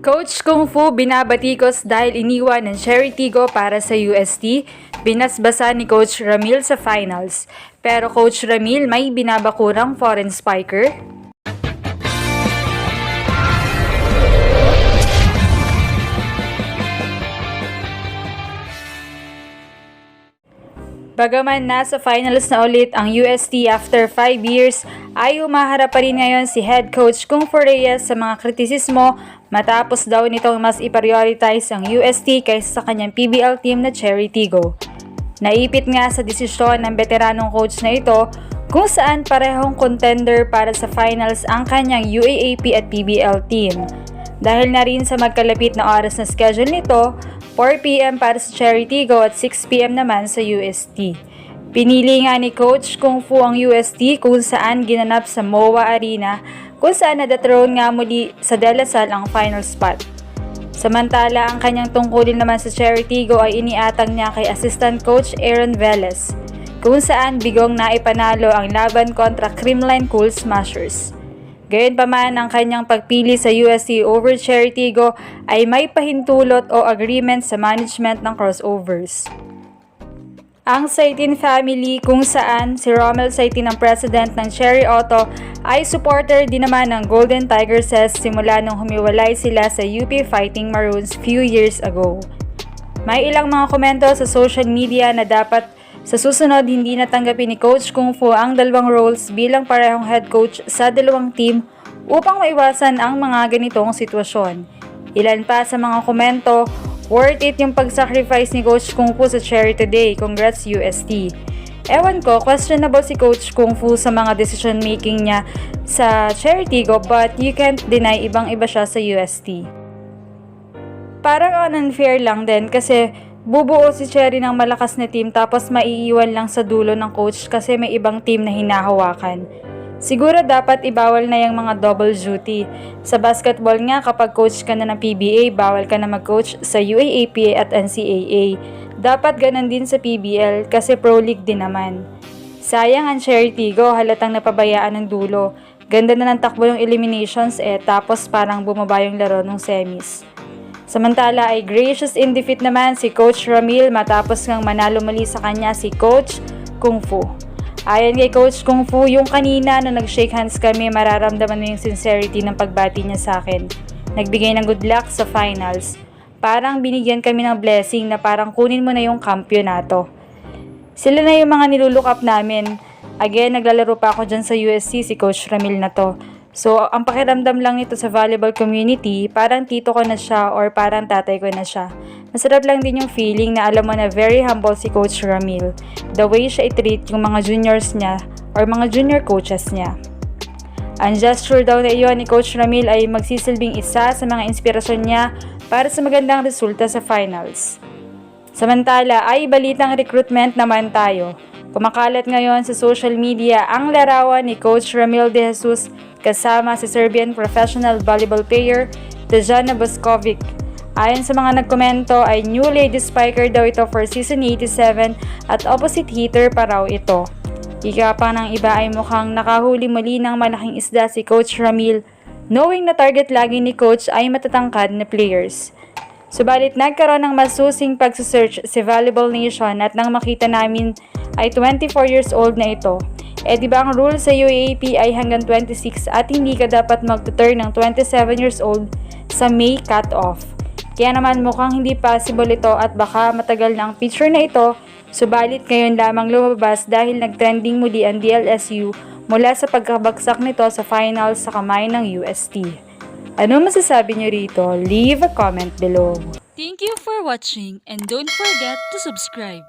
Coach Kung Fu binabatikos dahil iniwan ng Cherry Tigo para sa UST, binasbasa ni Coach Ramil sa finals. Pero Coach Ramil may binabakurang foreign spiker? Bagaman nasa finals na ulit ang UST after 5 years, ay humaharap pa rin ngayon si head coach Kung Fu Reyes sa mga kritisismo matapos daw nitong mas i-prioritize ang UST kaysa sa kanyang PBL team na Cherry Tigo. Naipit nga sa desisyon ng veteranong coach na ito kung saan parehong contender para sa finals ang kanyang UAAP at PBL team. Dahil na rin sa magkalapit na oras na schedule nito, 4 p.m. para sa Cherry Tigo at 6 p.m. naman sa UST. Pinili nga ni Coach Kung Fu ang UST kung saan ginanap sa MOA Arena kung saan nadathrone nga muli sa De La Salle ang final spot. Samantala, ang kanyang tungkulin naman sa Cherry Tigo ay iniatang niya kay Assistant Coach Aaron Velez kung saan bigong naipanalo ang laban kontra Creamline Cool Smashers. Gayunpaman, ang kanyang pagpili sa UST over Cherry Tigo ay may pahintulot o agreement sa management ng crossovers. Ang Saitin family kung saan si Romel Saitin ang president ng Cherry Auto ay supporter din naman ng Golden Tigerses simula nung humiwalay sila sa UP Fighting Maroons few years ago. May ilang mga komento sa social media na dapat sa susunod hindi natanggapin ni Coach Kung Fu ang dalawang roles bilang parehong head coach sa dalawang team upang maiwasan ang mga ganitong sitwasyon. Ilan pa sa mga komento, worth it yung pag-sacrifice ni Coach Kung Fu sa Cherry today, congrats UST. Ewan ko, questionable si Coach Kung Fu sa mga decision making niya sa Cherry Tigo but you can't deny ibang-iba siya sa UST. Parang unfair lang din kasi bubuo si Cherry ng malakas na team tapos maiiwan lang sa dulo ng coach kasi may ibang team na hinahawakan. Siguro dapat ibawal na yung mga double duty. Sa basketball nga kapag coach ka na ng PBA, bawal ka na mag-coach sa UAAP at NCAA. Dapat ganun din sa PBL kasi pro league din naman. Sayang ang Cherry Tigo, halatang napabayaan ng dulo. Ganda na ng takbo yung eliminations tapos parang bumaba yung laro ng semis. Samantala ay gracious in defeat naman si Coach Ramil matapos ngang manalo muli sa kanya si Coach Kung Fu. Ayon kay Coach Kung Fu, yung kanina na nag-shake hands kami, mararamdaman mo yung sincerity ng pagbati niya sa akin. Nagbigay ng good luck sa finals. Parang binigyan kami ng blessing na parang kunin mo na yung kampyonato. Sila na yung mga nilulook up namin. Again, naglalaro pa ako dyan sa USC si Coach Ramil na to. So, ang pakiramdam lang nito sa volleyball community, parang tito ko na siya or parang tatay ko na siya. Masarap lang din yung feeling na alam mo na very humble si Coach Ramil. The way siya i-treat yung mga juniors niya or mga junior coaches niya. Ang gesture daw na iyon ni Coach Ramil ay magsisilbing isa sa mga inspirasyon niya para sa magandang resulta sa finals. Samantala ay balitang recruitment naman tayo. Kumakalat ngayon sa social media ang larawan ni Coach Ramil De Jesus kasama si Serbian professional volleyball player Dejana Boskovic. Ayon sa mga nagkomento ay new lady spiker daw ito for season 87 at opposite hitter pa raw ito. Ika pa ng iba ay mukhang nakahuli muli ng malaking isda si Coach Ramil, knowing na target lagi ni Coach ay matatangkad na players. Subalit nagkaroon ng masusing pagsusearch si Volleyball Nation at nang makita namin ay 24 years old na ito. Diba ang rule sa UAAP ay hanggang 26 at hindi ka dapat mag-turn ng 27 years old sa May cut-off. Kaya naman mukhang hindi possible ito at baka matagal na ang picture na ito, subalit ngayon lamang lumabas dahil nag-trending muli ang DLSU mula sa pagkabagsak nito sa finals sa kamay ng UST. Ano masasabi niyo rito? Leave a comment below. Thank you for watching and don't forget to subscribe.